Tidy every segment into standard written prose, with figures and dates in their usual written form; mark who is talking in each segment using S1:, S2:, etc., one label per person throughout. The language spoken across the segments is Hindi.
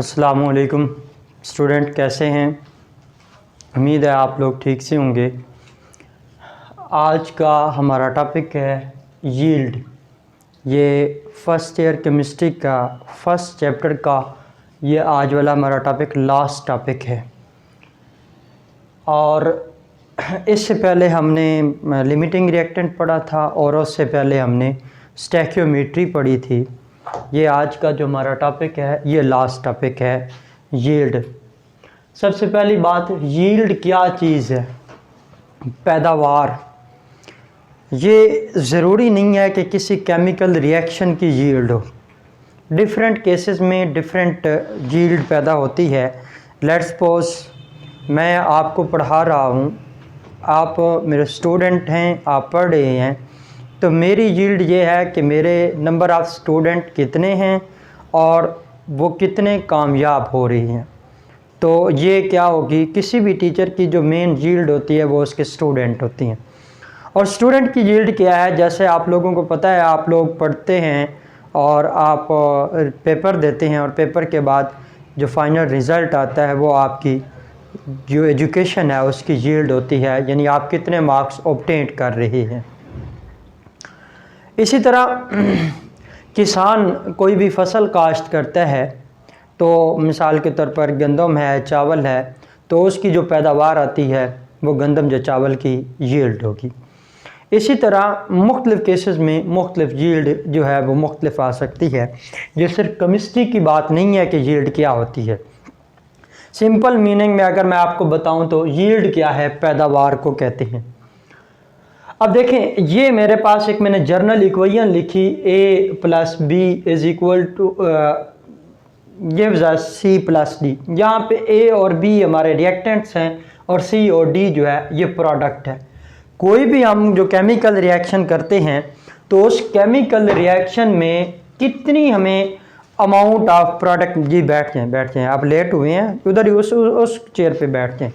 S1: अस्सलामुअलैकुम स्टूडेंट, कैसे हैं? उम्मीद है आप लोग ठीक से होंगे। आज का हमारा टॉपिक है यील्ड। ये फ़र्स्ट ईयर केमिस्ट्री का फर्स्ट चैप्टर का ये आज वाला हमारा टॉपिक लास्ट टॉपिक है। और इससे पहले हमने लिमिटिंग रिएक्टेंट पढ़ा था और उससे पहले हमने स्टैकियोमेट्री पढ़ी थी। ये आज का जो हमारा टॉपिक है ये लास्ट टॉपिक है यील्ड। सबसे पहली बात, यील्ड क्या चीज़ है? पैदावार। ये ज़रूरी नहीं है कि किसी केमिकल रिएक्शन की यील्ड हो। डिफरेंट केसेस में डिफरेंट यील्ड पैदा होती है। लेट्स सपोज मैं आपको पढ़ा रहा हूँ, आप मेरे स्टूडेंट हैं, आप पढ़ रहे हैं, तो मेरी यील्ड ये है कि मेरे नंबर ऑफ़ स्टूडेंट कितने हैं और वो कितने कामयाब हो रही हैं। तो ये क्या होगी, किसी भी टीचर की जो मेन यील्ड होती है वो उसके स्टूडेंट होती हैं। और स्टूडेंट की यील्ड क्या है? जैसे आप लोगों को पता है, आप लोग पढ़ते हैं और आप पेपर देते हैं और पेपर के बाद जो फाइनल रिज़ल्ट आता है वो आपकी जो एजुकेशन है उसकी यील्ड होती है, यानी आप कितने मार्क्स ऑब्टेन कर रहे हैं। इसी तरह किसान कोई भी फसल काश्त करता है, तो मिसाल के तौर पर गंदम है, चावल है, तो उसकी जो पैदावार आती है वो गंदम या चावल की यील्ड होगी। इसी तरह मुख्तलिफ़ केसेस में मुख्तलिफ़ यील्ड जो है वो मुख्तलिफ आ सकती है। ये सिर्फ केमिस्ट्री की बात नहीं है कि यील्ड क्या होती है। सिंपल मीनिंग में अगर मैं आपको बताऊं तो यील्ड क्या है, पैदावार को कहते हैं। अब देखें, ये मेरे पास एक मैंने जर्नल इक्वेशन लिखी, a + b = ये C+d। यहाँ पे a और b हमारे रिएक्टेंट्स हैं और c और d जो है ये प्रोडक्ट है। कोई भी हम जो केमिकल रिएक्शन करते हैं तो उस केमिकल रिएक्शन में कितनी हमें अमाउंट ऑफ प्रोडक्ट, जी बैठ जाएं, आप लेट हुए हैं, उधर ही उस चेयर पे बैठ जाएं।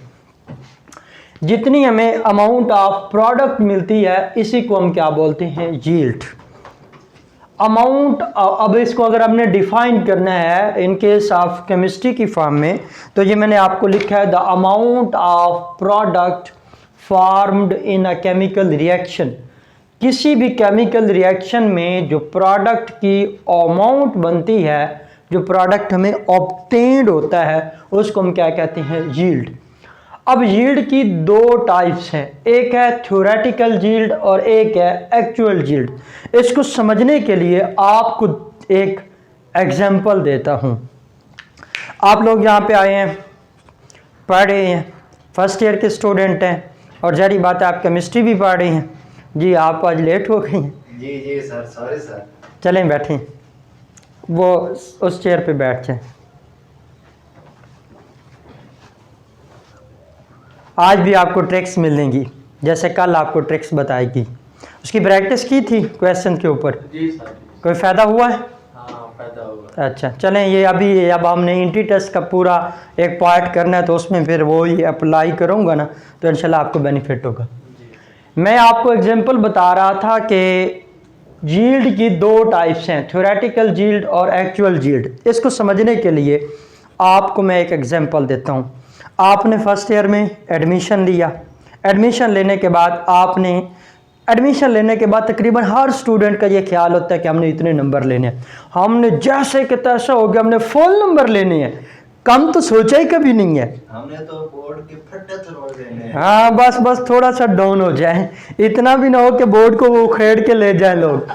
S1: जितनी हमें अमाउंट ऑफ प्रोडक्ट मिलती है इसी को हम क्या बोलते हैं, यील्ड। अमाउंट, अब इसको अगर हमने डिफाइन करना है इन केस ऑफ केमिस्ट्री की फॉर्म में, तो ये मैंने आपको लिखा है, the amount of product formed in a chemical reaction. किसी भी केमिकल रिएक्शन में जो प्रोडक्ट की अमाउंट बनती है, जो प्रोडक्ट हमें ऑब्टेन्ड होता है, उसको हम क्या कहते हैं, यील्ड। अब यील्ड की दो टाइप्स हैं, एक है थ्योरेटिकल यील्ड और एक है एक्चुअल यील्ड। इसको समझने के लिए आपको एक एग्जांपल देता हूं। आप लोग यहाँ पे आए हैं, पढ़ रहे हैं, फर्स्ट ईयर के स्टूडेंट हैं और जारी बात है आप केमिस्ट्री भी पढ़ रहे हैं। जी आप आज लेट हो गई हैं।
S2: जी सर, सॉरी सर।
S1: चलें बैठें, वो उस चेयर पे बैठ जाएं। आज भी आपको ट्रिक्स मिलेंगी, जैसे कल आपको ट्रिक्स बताएगी। उसकी प्रैक्टिस की थी क्वेश्चन के ऊपर?
S2: जी सर।
S1: कोई फ़ायदा हुआ है?
S2: हाँ, फायदा होगा।
S1: अच्छा, चलें, ये अभी अब हमने इंट्री टेस्ट का पूरा एक पार्ट करना है, तो उसमें फिर वो ही अप्लाई करूँगा ना, तो इंशाल्लाह आपको बेनिफिट होगा। मैं आपको एग्जांपल बता रहा था कि यील्ड की दो टाइप्स हैं, थ्योरेटिकल यील्ड और एक्चुअल यील्ड। इसको समझने के लिए आपको मैं एक एग्जांपल देता हूँ। आपने फर्स्ट ईयर में एडमिशन लिया, एडमिशन लेने के बाद तकरीबन हर स्टूडेंट का ये ख्याल होता है कि हमने इतने नंबर लेने हैं, हमने जैसे कि तैसा हो गया, हमने फुल नंबर लेने हैं। कम तो सोचा ही कभी नहीं है, हमने तो बोर्ड के फट्टे तोड़ देने हैं। हाँ, बस थोड़ा सा डाउन हो जाए, इतना भी ना हो कि बोर्ड को वो उखेड़ के ले जाए लोग।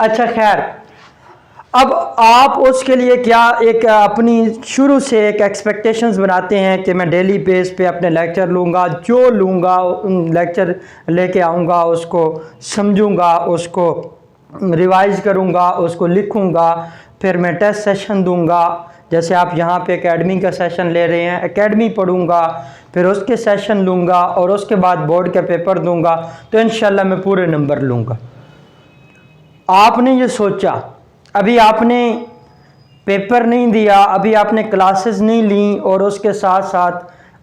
S1: अच्छा खैर, अब आप उसके लिए क्या एक अपनी शुरू से एक एक्सपेक्टेशंस बनाते हैं कि मैं डेली बेस पे अपने लेक्चर लूँगा, जो लूँगा लेक्चर लेके आऊँगा, उसको समझूँगा, उसको रिवाइज करूँगा, उसको लिखूँगा, फिर मैं टेस्ट सेशन दूँगा। जैसे आप यहाँ पे एकेडमी का सेशन ले रहे हैं, एकेडमी पढ़ूँगा, फिर उसके सेशन लूँगा और उसके बाद बोर्ड का पेपर दूँगा, तो इंशाल्लाह मैं पूरे नंबर लूँगा। आपने ये सोचा, अभी आपने पेपर नहीं दिया, अभी आपने क्लासेस नहीं ली और उसके साथ साथ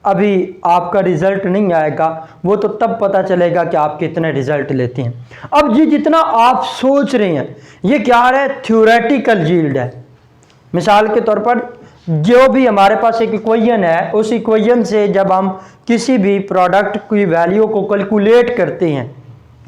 S1: अभी आपका रिज़ल्ट नहीं आएगा, वो तो तब पता चलेगा कि आप कितने रिज़ल्ट लेते हैं। अब ये जितना आप सोच रहे हैं ये क्या है, थ्योरेटिकल यील्ड है। मिसाल के तौर पर जो भी हमारे पास एक इक्वेशन है, उस इक्वेशन से जब हम किसी भी प्रोडक्ट की वैल्यू को कैलकुलेट करते हैं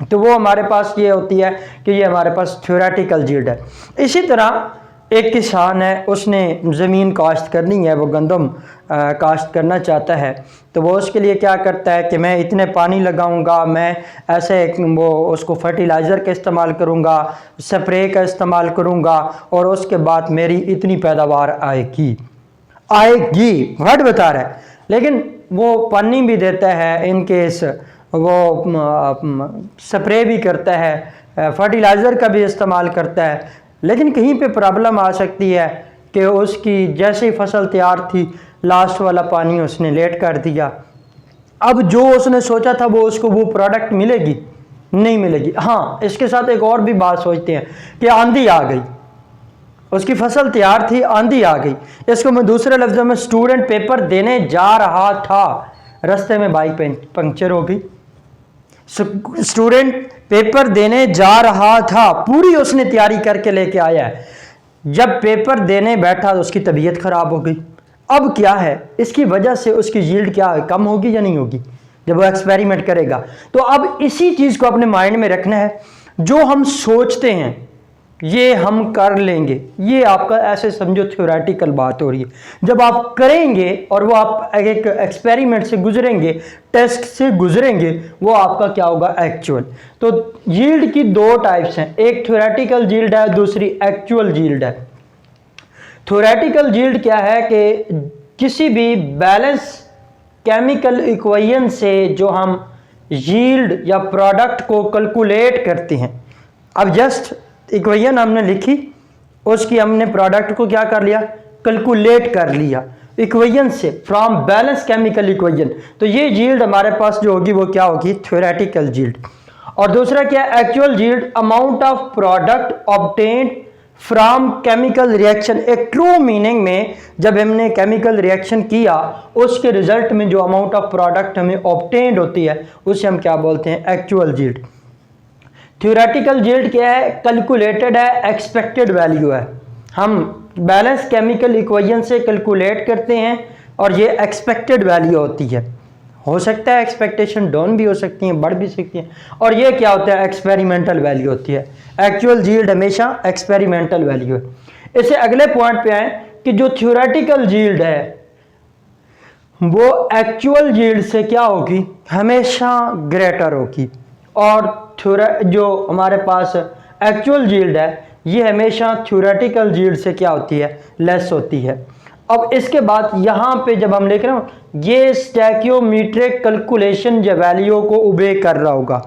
S1: तो वो हमारे पास ये होती है कि ये हमारे पास थ्योरेटिकल यील्ड है। इसी तरह एक किसान है, उसने ज़मीन काश्त करनी है, वो गंदम काश्त करना चाहता है, तो वो उसके लिए क्या करता है कि मैं इतने पानी लगाऊंगा, मैं ऐसे वो उसको फर्टिलाइज़र का इस्तेमाल करूंगा, स्प्रे का इस्तेमाल करूंगा और उसके बाद मेरी इतनी पैदावार आएगी वर्ड बता रहा है। लेकिन वो पानी भी देता है, इन केस वो स्प्रे भी करता है, फर्टिलाइज़र का भी इस्तेमाल करता है, लेकिन कहीं पे प्रॉब्लम आ सकती है कि उसकी जैसे ही फसल तैयार थी लास्ट वाला पानी उसने लेट कर दिया। अब जो उसने सोचा था वो उसको वो प्रोडक्ट मिलेगी, नहीं मिलेगी। हाँ, इसके साथ एक और भी बात सोचते हैं कि आंधी आ गई, उसकी फसल तैयार थी, आंधी आ गई। इसको मैं दूसरे लफ्ज़ों में, स्टूडेंट पेपर देने जा रहा था, रास्ते में बाइक पंक्चर हो गई। स्टूडेंट पेपर देने जा रहा था, पूरी उसने तैयारी करके लेके आया है, जब पेपर देने बैठा तो उसकी तबीयत खराब हो गई। अब क्या है, इसकी वजह से उसकी यील्ड क्या है, कम होगी या नहीं होगी जब वो एक्सपेरिमेंट करेगा। तो अब इसी चीज़ को अपने माइंड में रखना है, जो हम सोचते हैं ये हम कर लेंगे, ये आपका ऐसे समझो थ्योरेटिकल बात हो रही है। जब आप करेंगे और वो आप एक एक्सपेरिमेंट से गुजरेंगे, टेस्ट से गुजरेंगे, वो आपका क्या होगा, एक्चुअल। तो यील्ड की दो टाइप्स हैं, एक थ्योरेटिकल यील्ड है, दूसरी एक्चुअल यील्ड है। थ्योरेटिकल यील्ड क्या है कि किसी भी बैलेंस केमिकल इक्वेशन से जो हम यील्ड या प्रोडक्ट को कैलकुलेट करते हैं। अब जस्ट इक्वेशन हमने लिखी, उसकी हमने प्रोडक्ट को क्या कर लिया, कैलकुलेट कर लिया इक्वेशन से, फ्रॉम बैलेंस केमिकल इक्वेशन। तो ये यील्ड हमारे पास जो होगी वो क्या होगी, थ्योरेटिकल यील्ड। और दूसरा क्या है, actual yield, amount of product obtained from chemical reaction. एक ट्रू मीनिंग में जब हमने केमिकल रिएक्शन किया, उसके रिजल्ट में जो अमाउंट ऑफ प्रोडक्ट हमें ऑब्टेन्ड होती है उसे हम क्या बोलते हैं, एक्चुअल यील्ड। थ्योरेटिकल यील्ड क्या है, कैलकुलेटेड है, एक्सपेक्टेड वैल्यू है। हम बैलेंस केमिकल इक्वेशन से कैलकुलेट करते हैं और ये एक्सपेक्टेड वैल्यू होती है। हो सकता है एक्सपेक्टेशन डाउन भी हो सकती हैं, बढ़ भी सकती हैं। और ये क्या होता है, एक्सपेरिमेंटल वैल्यू होती है। एक्चुअल यील्ड हमेशा एक्सपेरिमेंटल वैल्यू है। इससे अगले पॉइंट पे आए कि जो थ्योरेटिकल यील्ड है वो एक्चुअल यील्ड से क्या होगी, हमेशा ग्रेटर होगी। और जो हमारे पास एक्चुअल यील्ड है ये हमेशा थ्योरेटिकल यील्ड से क्या होती है, लेस होती है। अब इसके बाद यहाँ पे जब हम लिख रहे हो, ये स्टैक्योमीट्रिक कैलकुलेशन जो वैल्यू को ओबे कर रहा होगा,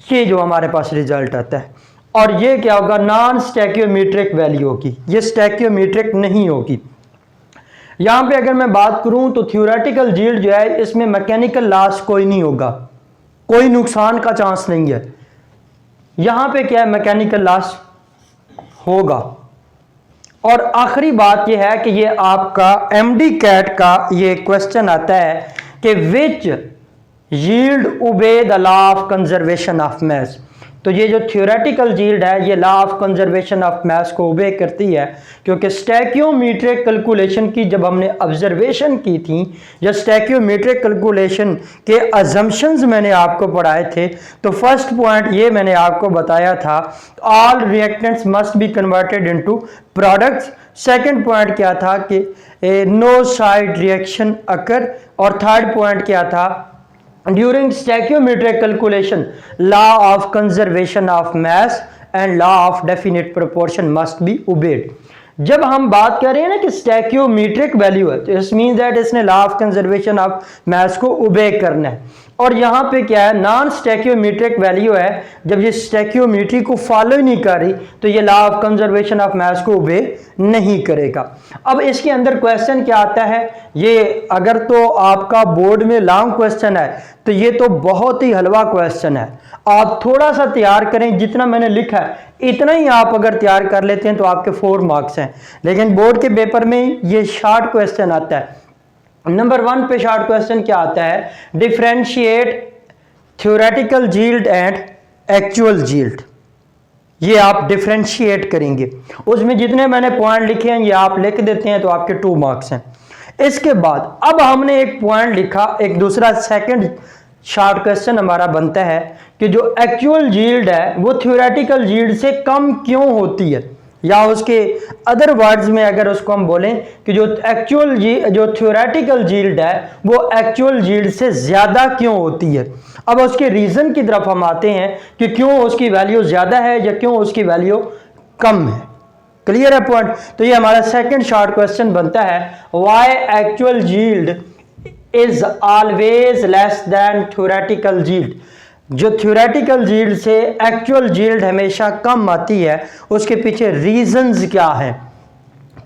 S1: ये जो हमारे पास रिजल्ट आता है। और ये क्या होगा, नॉन स्टैक्योमीट्रिक वैल्यू होगी, ये स्टैक्योमीट्रिक नहीं होगी। यहाँ पे अगर मैं बात करूँ तो थ्योरेटिकल यील्ड जो है इसमें मैकेनिकल लॉस कोई नहीं होगा, कोई नुकसान का चांस नहीं है। यहां पे क्या है, मैकेनिकल लॉस होगा। और आखिरी बात यह है कि ये आपका एमडी कैट का ये क्वेश्चन आता है कि which yield obey the law of conservation of mass. तो ये जो थ्योरेटिकल यील्ड है ये law of conservation of mass को ओबे करती है, क्योंकि स्टैक्योमीट्रिक कैलकुलेशन की जब हमने ऑब्जर्वेशन की थी, या स्टैक्योमीट्रिक कैलकुलेशन के अजम्पशंस मैंने आपको पढ़ाए थे, तो फर्स्ट पॉइंट ये मैंने आपको बताया था, all reactants must be converted into products. Second point क्या था कि नो साइड रिएक्शन अकर। और थर्ड पॉइंट क्या था, during stoichiometric calculation law of conservation of mass and law of definite proportion must be obeyed. जब हम बात कर रहे हैं ना कि स्टैक्योमीट्रिक वैल्यू है, तो इट मींस दैट इसने law of conservation of mass को ओबे करना है। और यहाँ पे क्या है, नॉन स्टैक्योमीट्रिक वैल्यू है, जब ये स्टैक्योमीट्री को फॉलो ही नहीं कर रही तो ये law of conservation of mass को ओबे नहीं करेगा। अब इसके अंदर क्वेश्चन क्या आता है, ये अगर तो आपका बोर्ड में लॉन्ग क्वेश्चन है तो ये तो बहुत ही हलवा क्वेश्चन है। आप थोड़ा सा तैयार करें, जितना मैंने लिखा है इतना ही आप अगर तैयार कर लेते हैं तो आपके 4 मार्क्स हैं। लेकिन बोर्ड के पेपर में ये शॉर्ट क्वेश्चन आता है। नंबर 1 पे शॉर्ट क्वेश्चन क्या आता है, differentiate theoretical yield and actual yield. ये आप डिफ्रेंशिएट करेंगे। उसमें जितने मैंने पॉइंट लिखे हैं ये आप लिख देते हैं तो आपके 2 मार्क्स हैं। इसके बाद अब हमने एक पॉइंट लिखा, एक दूसरा सेकंड शॉर्ट क्वेश्चन हमारा बनता है कि जो एक्चुअल यील्ड है वो थ्योरेटिकल यील्ड से कम क्यों होती है, या उसके अदर वर्ड्स में अगर उसको हम बोलें कि जो थ्योरेटिकल यील्ड है वो एक्चुअल यील्ड से ज़्यादा क्यों होती है। अब उसके रीज़न की तरफ हम आते हैं कि क्यों उसकी वैल्यू ज़्यादा है या क्यों उसकी वैल्यू कम है। क्लियर है पॉइंट? तो ये हमारा सेकंड शॉर्ट क्वेश्चन बनता है, why actual yield is always less than theoretical yield. जो थ्योरेटिकल यील्ड से एक्चुअल यील्ड हमेशा कम आती है, उसके पीछे रीजंस क्या है।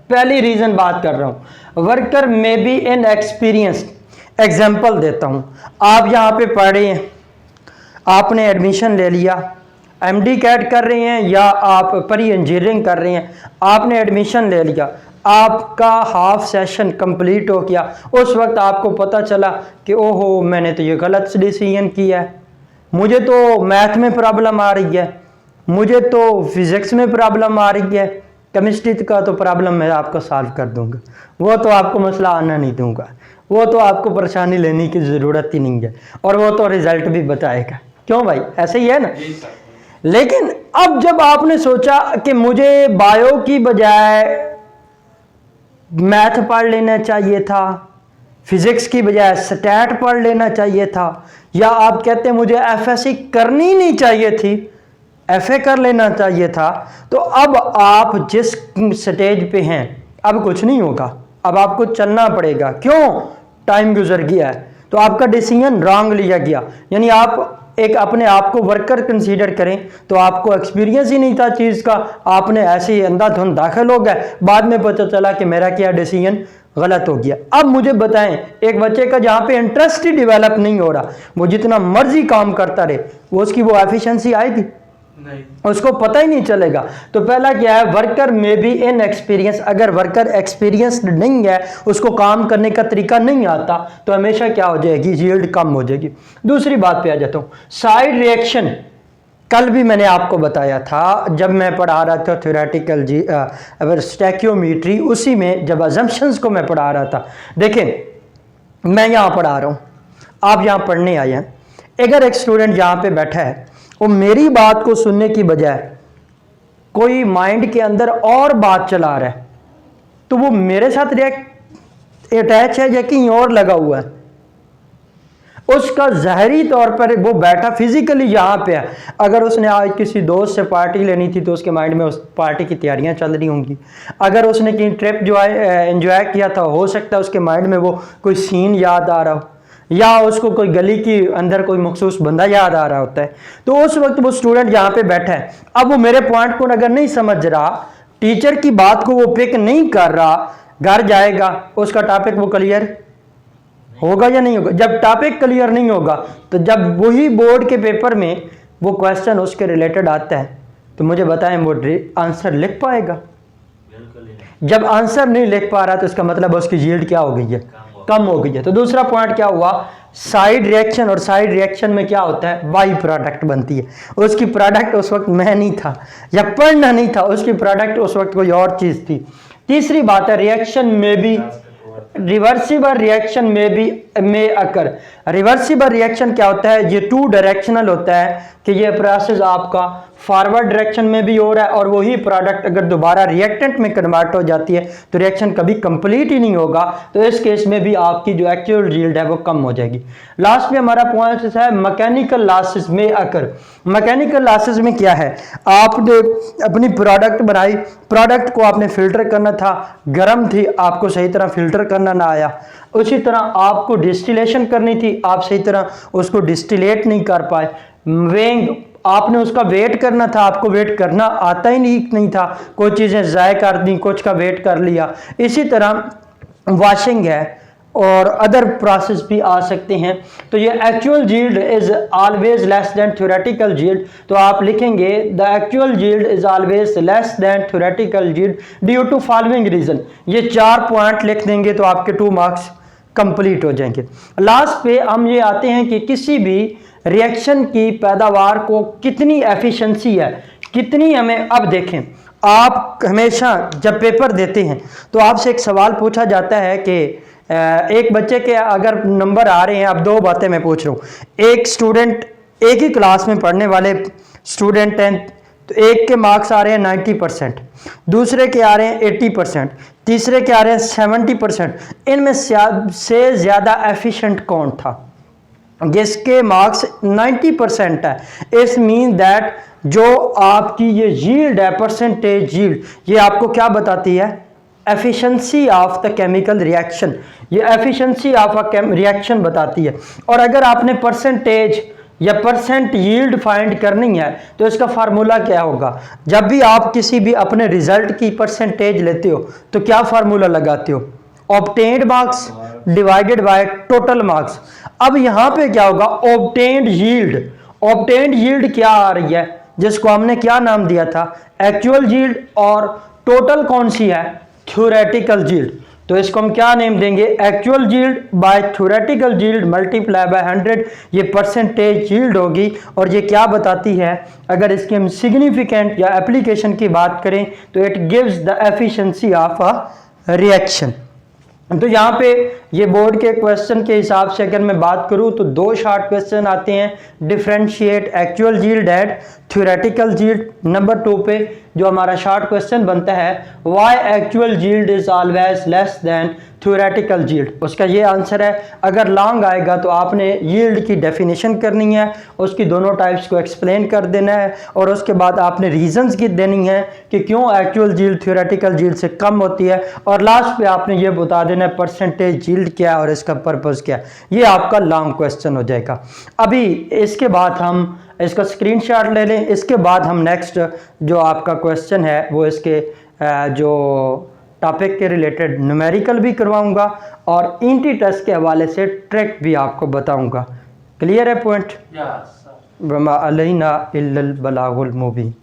S1: पहली रीजन बात कर रहा हूं, वर्कर में बी इन एक्सपीरियंस्ड। एग्जांपल देता हूं, आप यहां पे पढ़ रहे हैं, आपने एडमिशन ले लिया, एमडी कैट कर रहे हैं या आप प्री इंजीनियरिंग कर रहे हैं, आपने एडमिशन ले लिया, आपका हाफ सेशन कंप्लीट हो गया। उस वक्त आपको पता चला कि ओहो मैंने तो ये गलत डिसीजन किया है, मुझे तो मैथ में प्रॉब्लम आ रही है, मुझे तो फिजिक्स में प्रॉब्लम आ रही है, केमिस्ट्री का तो प्रॉब्लम मैं आपको सॉल्व कर दूंगा, वो तो आपको मसला आना नहीं दूंगा, वो तो आपको परेशानी लेने की ज़रूरत ही नहीं है, और वो तो रिजल्ट भी बताएगा। क्यों भाई, ऐसे ही है ना? लेकिन अब जब आपने सोचा कि मुझे बायो की बजाय मैथ पढ़ लेना चाहिए था, फिजिक्स की बजाय स्टैट पढ़ लेना चाहिए था, या आप कहते हैं मुझे एफएससी करनी नहीं चाहिए थी, एफए कर लेना चाहिए था, तो अब आप जिस स्टेज पे हैं अब कुछ नहीं होगा, अब आपको चलना पड़ेगा। क्यों? टाइम गुजर गया है, तो आपका डिसीजन रॉन्ग लिया गया। यानी आप एक अपने आप को वर्कर कंसीडर करें तो आपको एक्सपीरियंस ही नहीं था चीज़ का, आपने ऐसे ही अंधाधुंध दाखिल हो गए, बाद में पता चला कि मेरा क्या डिसीजन गलत हो गया। अब मुझे बताएं, एक बच्चे का जहाँ पे इंटरेस्ट ही डेवलप नहीं हो रहा, वो जितना मर्जी काम करता रहे, वो उसकी वो एफिशिएंसी आएगी नहीं, उसको पता ही नहीं चलेगा। तो पहला क्या है, वर्कर में भी इन एक्सपीरियंस। अगर वर्कर एक्सपीरियंस्ड नहीं है, उसको काम करने का तरीका नहीं आता, तो हमेशा क्या हो जाएगी, यील्ड कम हो जाएगी। दूसरी बात पे आ जाता हूँ, साइड रिएक्शन। कल भी मैंने आपको बताया था जब मैं पढ़ा रहा था थ्योरेटिकल स्टैक्योमेट्री, उसी में जब अजम्पशंस को मैं पढ़ा रहा था। देखें मैं यहाँ पढ़ा रहा हूँ, आप यहाँ पढ़ने आए हैं, अगर एक स्टूडेंट यहाँ पे बैठा है, वो मेरी बात को सुनने की बजाय कोई माइंड के अंदर और बात चला रहा है, तो वो मेरे साथ रिएक्ट अटैच है या कहीं और लगा हुआ है, उसका ज़ाहरी तौर पर वो बैठा फिजिकली यहाँ पे है। अगर उसने आज किसी दोस्त से पार्टी लेनी थी तो उसके माइंड में उस पार्टी की तैयारियां चल रही होंगी। अगर उसने कहीं ट्रिप जो है एंजॉय किया था, हो सकता है उसके माइंड में वो कोई सीन याद आ रहा हो, या उसको कोई गली के अंदर कोई मखसूस बंदा याद आ रहा होता है। तो उस वक्त वो स्टूडेंट यहाँ पे बैठा है, अब वो मेरे पॉइंट को अगर नहीं समझ रहा, टीचर की बात को वो पिक नहीं कर रहा, घर जाएगा उसका टॉपिक वो क्लियर होगा या नहीं होगा? जब टॉपिक क्लियर नहीं होगा, तो जब वही बोर्ड के पेपर में वो क्वेश्चन उसके रिलेटेड आता है, तो मुझे बताएं वो आंसर लिख पाएगा? जब आंसर नहीं लिख पा रहा तो इसका मतलब उसकी यील्ड क्या हो गई है, कम हो गई है। तो दूसरा पॉइंट क्या हुआ, साइड रिएक्शन। और साइड रिएक्शन में क्या होता है, बाई प्रोडक्ट बनती है। उसकी प्रोडक्ट उस वक्त मैं नहीं था या पढ़ना नहीं था, उसकी प्रोडक्ट उस वक्त कोई और चीज थी। तीसरी बात है, रिएक्शन में भी रिवर्सिबल रिएक्शन में अकर। रिवर्सिबल रिएक्शन क्या होता है, ये 2 डायरेक्शनल होता है कि ये प्रोसेस आपका फॉरवर्ड डायरेक्शन में भी हो रहा है, और वही प्रोडक्ट अगर दोबारा रिएक्टेंट में कन्वर्ट हो जाती है तो रिएक्शन कभी कंप्लीट ही नहीं होगा। तो इस केस में भी आपकी जो एक्चुअल यील्ड है वो कम हो जाएगी। लास्ट में हमारा पॉइंट है मैकेनिकल लॉसेस में अकर। मैकेनिकल लॉसेस में क्या है, आपने अपनी प्रोडक्ट बनाई, प्रोडक्ट को आपने फिल्टर करना था, गर्म थी, आपको सही तरह फिल्टर करना ना आया। उसी तरह आपको डिस्टिलेशन करनी थी, आप सही तरह उसको डिस्टिलेट नहीं कर पाए। वेइंग, आपने उसका वेट करना था, आपको वेट करना आता ही नहीं था, कुछ चीज़ें ज़ाय कर दी, कुछ का वेट कर लिया। इसी तरह वॉशिंग है और अदर प्रोसेस भी आ सकते हैं। तो ये actual yield is always less than theoretical yield. तो आप लिखेंगे the actual yield is always less than theoretical yield due to following reason. ये 4 पॉइंट लिख देंगे तो आपके 2 मार्क्स कंप्लीट हो जाएंगे। लास्ट पे हम ये आते हैं कि किसी भी रिएक्शन की पैदावार को कितनी एफिशिएंसी है, कितनी हमें, अब देखें आप हमेशा जब पेपर देते हैं तो आपसे एक सवाल पूछा जाता है कि एक बच्चे के अगर नंबर आ रहे हैं, अब दो बातें मैं पूछ रहा हूँ, एक स्टूडेंट एक ही क्लास में पढ़ने वाले स्टूडेंट हैं, तो एक के मार्क्स आ रहे हैं 90%, दूसरे के आ रहे हैं 80%, तीसरे के आ रहे हैं 70%, इनमें से ज़्यादा एफिशिएंट कौन था जिसके मार्क्स 90% है। इस मीन दैट जो आपकी ये यील्ड है, परसेंटेज यील्ड, ये आपको क्या बताती है? Efficiency of the chemical reaction, ये एफिशिएंसी ऑफ अ रिएक्शन बताती है। और अगर आपने परसेंटेज या परसेंट यील्ड फाइंड करनी है तो इसका फार्मूला क्या होगा? जब भी आप किसी भी अपने रिजल्ट की परसेंटेज लेते हो तो क्या फार्मूला लगाते हो? Obtained marks divided by total marks. अब यहां पे क्या होगा? ऑब्टेन्ड यील्ड, ऑब्टेन्ड यील्ड क्या आ रही है जिसको हमने क्या नाम दिया था? Actual yield. और टोटल कौन सी है? Theoretical yield. तो इसको हम क्या नेम देंगे? Actual yield by theoretical yield multiply by 100, ये परसेंटेज यील्ड होगी। और ये क्या बताती है? अगर इसके हम सिग्निफिकेंट या एप्लीकेशन की बात करें तो it gives the efficiency of a reaction. तो यहाँ पे ये बोर्ड के क्वेश्चन के हिसाब से अगर मैं बात करूँ तो दो शॉर्ट क्वेश्चन आते हैं, differentiate actual yield and theoretical yield. Number 2 पे जो हमारा शॉर्ट क्वेश्चन बनता है, why actual yield is always less than theoretical yield, उसका ये आंसर है। अगर लॉन्ग आएगा तो आपने यील्ड की डेफिनेशन करनी है, उसकी दोनों टाइप्स को एक्सप्लेन कर देना है, और उसके बाद आपने रीजंस की देनी है कि क्यों एक्चुअल यील्ड थ्योरेटिकल यील्ड से कम होती है, और लास्ट पे आपने ये बता देना है परसेंटेज यील्ड क्या है और इसका पर्पस क्या है। ये आपका लॉन्ग क्वेश्चन हो जाएगा। अभी इसके बाद हम इसका स्क्रीनशॉट ले लें, इसके बाद हम नेक्स्ट जो आपका क्वेश्चन है वो इसके जो टॉपिक के रिलेटेड न्यूमेरिकल भी करवाऊंगा और इंटी टेस्ट के हवाले से ट्रिक भी आपको बताऊंगा। क्लियर है पॉइंट?
S2: Yes sir.
S1: वमा अलैना इल्लल बलागुल मुबीन।